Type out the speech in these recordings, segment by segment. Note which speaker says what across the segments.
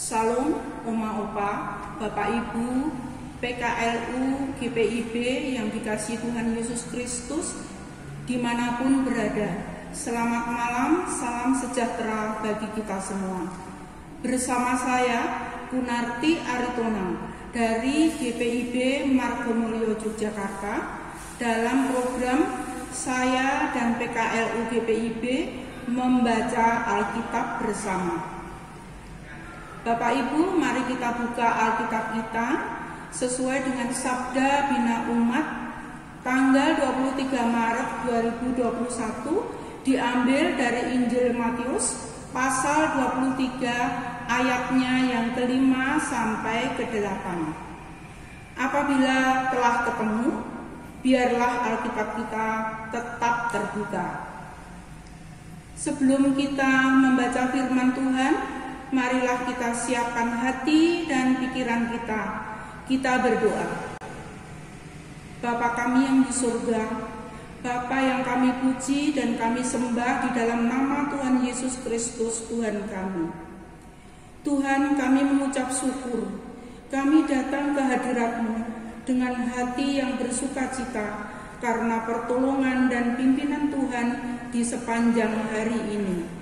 Speaker 1: Salam, Oma Opa, Bapak Ibu, PKLU, GPIB yang dikasihi Tuhan Yesus Kristus dimanapun berada. Selamat malam, salam sejahtera bagi kita semua. Bersama saya, Kunarti Aritonang dari GPIB Margomulyo Yogyakarta dalam program saya dan PKLU GPIB membaca Alkitab bersama. Bapak Ibu, mari kita buka Alkitab kita sesuai dengan Sabda Bina Umat tanggal 23 Maret 2021 diambil dari Injil Matius pasal 23 ayatnya yang ke-5 sampai ke-8. Apabila telah ketemu, biarlah Alkitab kita tetap terbuka. Sebelum kita membaca firman Tuhan, marilah kita siapkan hati dan pikiran kita. Kita berdoa. Bapa kami yang di surga, Bapa yang kami puji dan kami sembah di dalam nama Tuhan Yesus Kristus Tuhan kami. Tuhan, kami mengucap syukur. Kami datang ke hadirat-Mu dengan hati yang bersukacita karena pertolongan dan pimpinan Tuhan di sepanjang hari ini.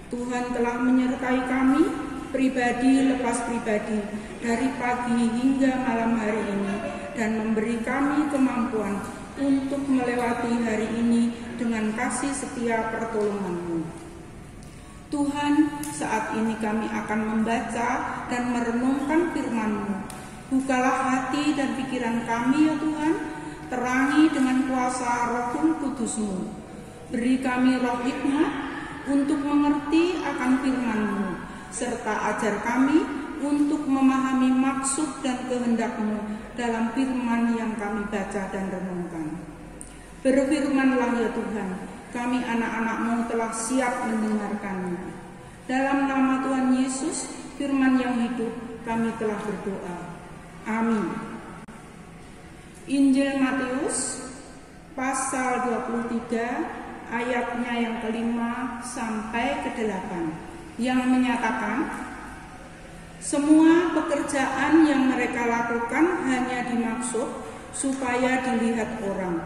Speaker 1: Tuhan telah menyertai kami pribadi lepas pribadi dari pagi hingga malam hari ini dan memberi kami kemampuan untuk melewati hari ini dengan kasih setia pertolongan-Mu. Tuhan, saat ini kami akan membaca dan merenungkan firman-Mu. Bukalah hati dan pikiran kami ya Tuhan, terangi dengan kuasa Roh Kudus-Mu. Beri kami roh hikmat untuk mengerti akan firman-Mu, serta ajar kami untuk memahami maksud dan kehendak-Mu dalam firman yang kami baca dan renungkan. Berfirman-Lah ya Tuhan, kami anak-anak-Mu telah siap mendengarkannya. Dalam nama Tuhan Yesus, firman yang hidup, kami telah berdoa. Amin. Injil Matius pasal 23 ayatnya yang ke-5 sampai ke-8 yang menyatakan semua pekerjaan yang mereka lakukan hanya dimaksud supaya dilihat orang.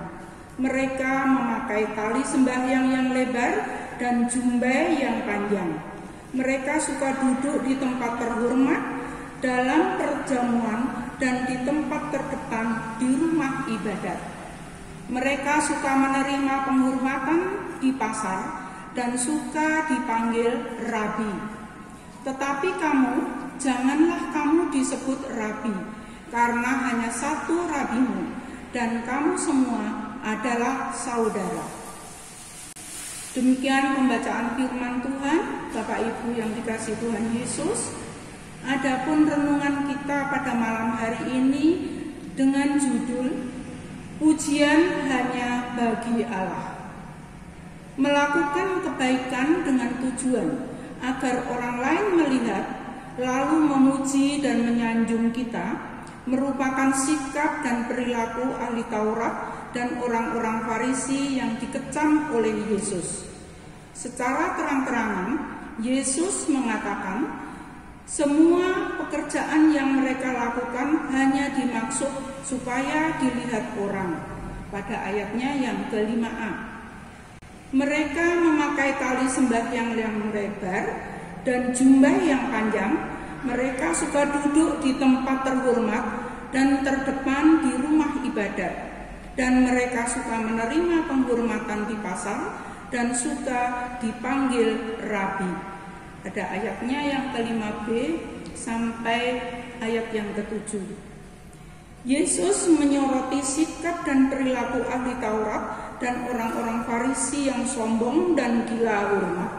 Speaker 1: Mereka memakai tali sembahyang yang lebar dan jubah yang panjang. Mereka suka duduk di tempat terhormat dalam perjamuan dan di tempat terdepan di rumah ibadat. Mereka suka menerima penghormatan di pasar dan suka dipanggil rabi. Tetapi kamu, janganlah kamu disebut rabi, karena hanya satu rabimu, dan kamu semua adalah saudara. Demikian pembacaan firman Tuhan, Bapak Ibu yang dikasihi Tuhan Yesus. Adapun renungan kita pada malam hari ini dengan judul Pujian hanya bagi Allah. Melakukan kebaikan dengan tujuan agar orang lain melihat lalu memuji dan menyanjung kita merupakan sikap dan perilaku ahli Taurat dan orang-orang Farisi yang dikecam oleh Yesus. Secara terang-terangan, Yesus mengatakan semua pekerjaan yang mereka lakukan hanya dimaksud supaya dilihat orang. Pada ayatnya yang ke-5a. Mereka memakai tali sembahyang yang lebar dan jubah yang panjang. Mereka suka duduk di tempat terhormat dan terdepan di rumah ibadat. Dan mereka suka menerima penghormatan di pasar dan suka dipanggil rabi. Ada ayatnya yang ke-5b sampai ayat yang ke-7. Yesus menyoroti sikap dan perilaku ahli Taurat dan orang-orang Farisi yang sombong dan gila hormat.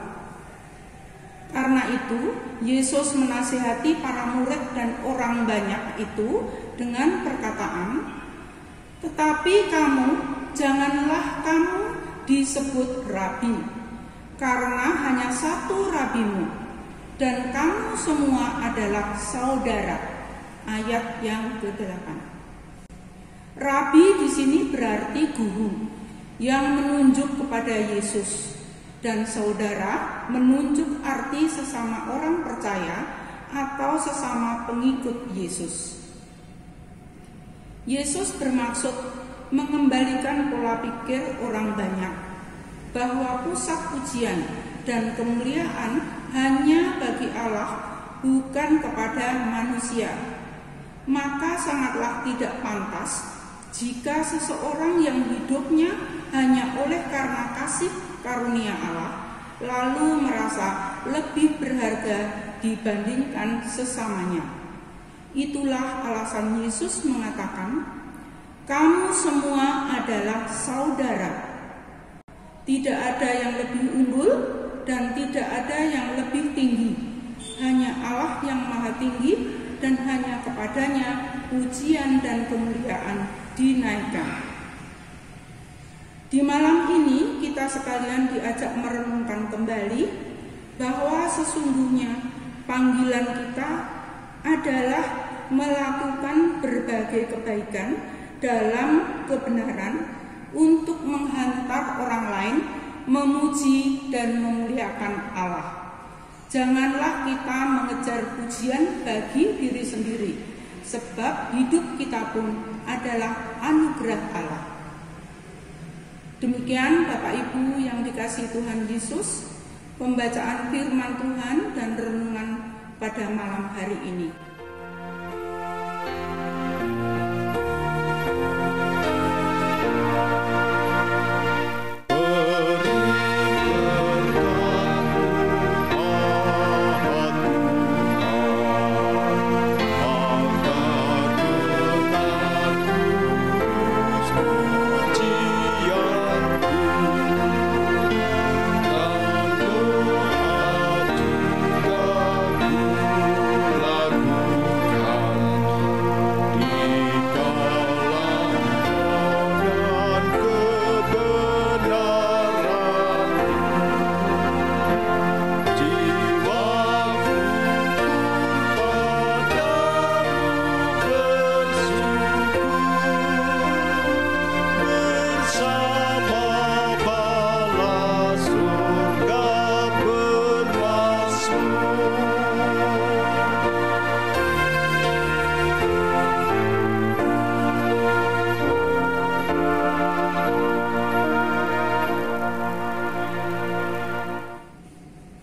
Speaker 1: Karena itu, Yesus menasihati para murid dan orang banyak itu dengan perkataan, "Tetapi kamu, janganlah kamu disebut rabi, karena hanya satu rabimu, dan kamu semua adalah saudara." Ayat yang ke-8. Rabi di sini berarti guru yang menunjuk kepada Yesus, dan saudara menunjuk arti sesama orang percaya atau sesama pengikut Yesus. Yesus bermaksud mengembalikan pola pikir orang banyak bahwa pusat pujian dan kemuliaan hanya bagi Allah, bukan kepada manusia. Maka sangatlah tidak pantas jika seseorang yang hidupnya hanya oleh karena kasih karunia Allah, lalu merasa lebih berharga dibandingkan sesamanya. Itulah alasan Yesus mengatakan, "Kamu semua adalah saudara." Tidak ada yang lebih unggul dan tidak ada yang lebih tinggi. Hanya Allah yang maha tinggi dan hanya kepadanya pujian dan kemuliaan dinaikkan. Di malam ini kita sekalian diajak merenungkan kembali bahwa sesungguhnya panggilan kita adalah melakukan berbagai kebaikan dalam kebenaran untuk menghantar orang lain memuji dan memuliakan Allah. Janganlah kita mengejar pujian bagi diri sendiri, sebab hidup kita pun adalah anugerah Allah. Demikian Bapak Ibu yang dikasihi Tuhan Yesus, pembacaan firman Tuhan dan renungan pada malam hari ini.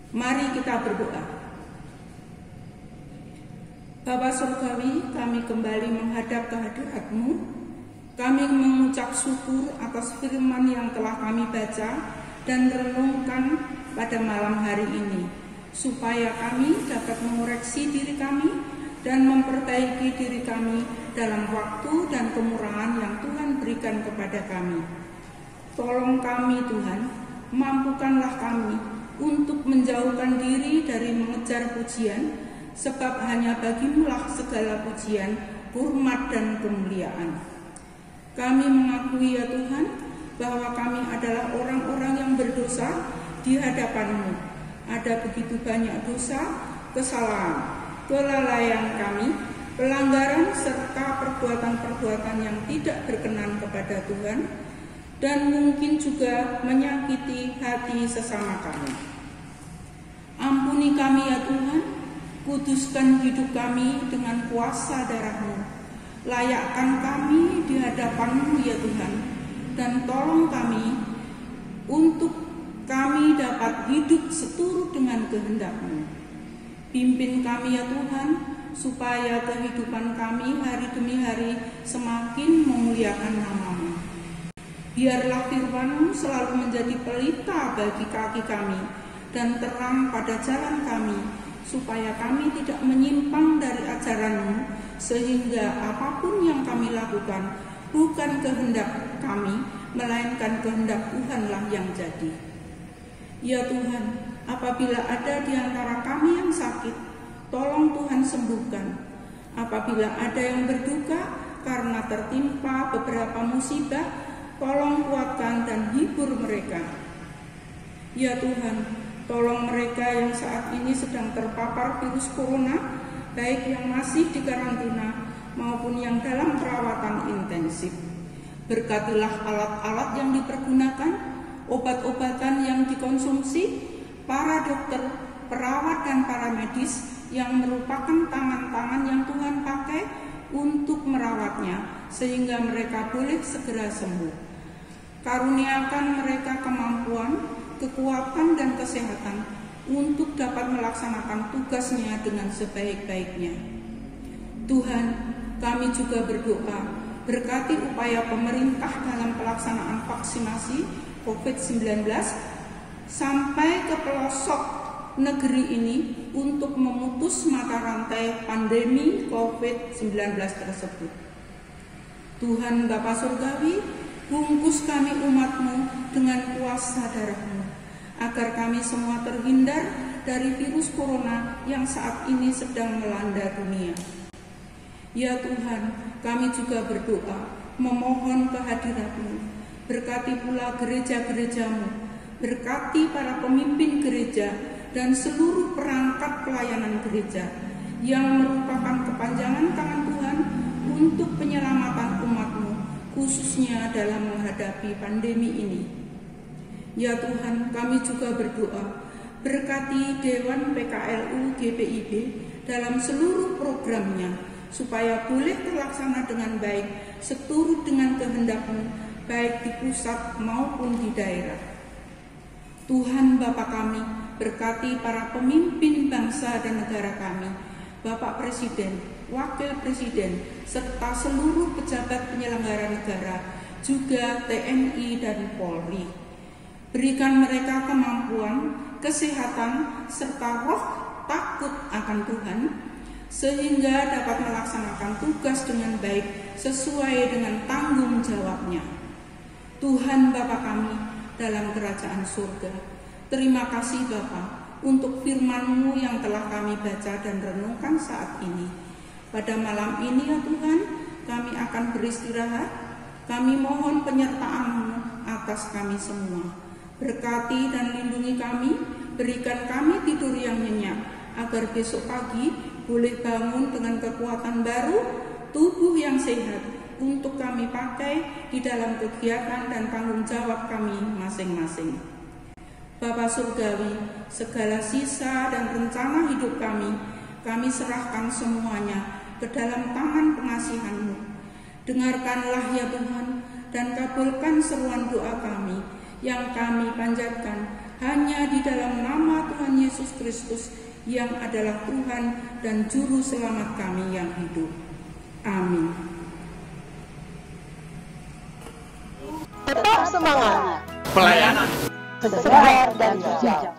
Speaker 1: Mari kita berdoa. Bapa Surgawi, kami kembali menghadap kehadirat-Mu. Kami mengucap syukur atas firman yang telah kami baca dan renungkan pada malam hari ini, supaya kami dapat mengoreksi diri kami dan memperbaiki diri kami dalam waktu dan kemurahan yang Tuhan berikan kepada kami. Tolong kami Tuhan, mampukanlah kami untuk menjauhkan diri dari mengejar pujian, sebab hanya Bagimu-lah segala pujian, hormat dan kemuliaan. Kami mengakui ya Tuhan, bahwa kami adalah orang-orang yang berdosa di hadapan-Mu. Ada begitu banyak dosa, kesalahan, kelalaian kami, pelanggaran serta perbuatan-perbuatan yang tidak berkenan kepada Tuhan, dan mungkin juga menyakiti hati sesama kami. Ampuni kami ya Tuhan, kuduskan hidup kami dengan kuasa darah-Mu. Layakkan kami di hadapan-Mu ya Tuhan, dan tolong kami untuk kami dapat hidup seturut dengan kehendak-Mu. Pimpin kami ya Tuhan, supaya kehidupan kami hari demi hari semakin memuliakan nama-Mu. Biarlah firman-Mu selalu menjadi pelita bagi kaki kami dan terang pada jalan kami, supaya kami tidak menyimpang dari ajaran-Mu, sehingga apapun yang kami lakukan bukan kehendak kami, melainkan kehendak Tuhanlah yang jadi. Ya Tuhan, apabila ada di antara kami yang sakit, tolong Tuhan sembuhkan. Apabila ada yang berduka karena tertimpa beberapa musibah, tolong kuatkan dan hibur mereka. Ya Tuhan, tolong mereka yang saat ini sedang terpapar virus corona, baik yang masih di karantina maupun yang dalam perawatan intensif. Berkatilah alat-alat yang dipergunakan, obat-obatan yang dikonsumsi, para dokter, perawat dan para medis, yang merupakan tangan-tangan yang Tuhan pakai untuk merawatnya sehingga mereka boleh segera sembuh. Karuniakan mereka kemampuan, kekuatan, dan kesehatan untuk dapat melaksanakan tugasnya dengan sebaik-baiknya. Tuhan, kami juga berdoa, berkati upaya pemerintah dalam pelaksanaan vaksinasi COVID-19 sampai ke pelosok negeri ini untuk memutus mata rantai pandemi COVID-19 tersebut. Tuhan Bapa Surgawi, bungkus kami umat-Mu dengan kuasa darah-Mu, agar kami semua terhindar dari virus corona yang saat ini sedang melanda dunia. Ya Tuhan, kami juga berdoa, memohon kehadirat-Mu, berkati pula gereja-gereja-Mu, berkati para pemimpin gereja dan seluruh perangkat pelayanan gereja yang merupakan kepanjangan tangan Tuhan untuk penyelamatan umat-Mu, khususnya dalam menghadapi pandemi ini. Ya Tuhan, kami juga berdoa, berkati Dewan PKLU GPIB dalam seluruh programnya, supaya boleh terlaksana dengan baik, seturut dengan kehendak-Mu, baik di pusat maupun di daerah. Tuhan Bapa kami, berkati para pemimpin bangsa dan negara kami, Bapak Presiden, Wakil Presiden, serta seluruh pejabat penyelenggara negara, juga TNI dan Polri. Berikan mereka kemampuan, kesehatan, serta roh takut akan Tuhan, sehingga dapat melaksanakan tugas dengan baik sesuai dengan tanggung jawabnya. Tuhan Bapa kami dalam kerajaan surga, terima kasih Bapa untuk firman-Mu yang telah kami baca dan renungkan saat ini. Pada malam ini ya Tuhan, kami akan beristirahat. Kami mohon penyertaan-Mu atas kami semua. Berkati dan lindungi kami, berikan kami tidur yang nyenyak, agar besok pagi boleh bangun dengan kekuatan baru, tubuh yang sehat, untuk kami pakai di dalam kegiatan dan tanggung jawab kami masing-masing. Bapa Surgawi, segala sisa dan rencana hidup kami serahkan semuanya ke dalam tangan pengasihan-Mu. Dengarkanlah ya Tuhan, dan kabulkan seruan doa kami yang kami panjatkan hanya di dalam nama Tuhan Yesus Kristus yang adalah Tuhan dan Juru Selamat kami yang hidup. Amin.
Speaker 2: Tetap semangat.
Speaker 3: Pelayanan
Speaker 2: Segar dan bijak.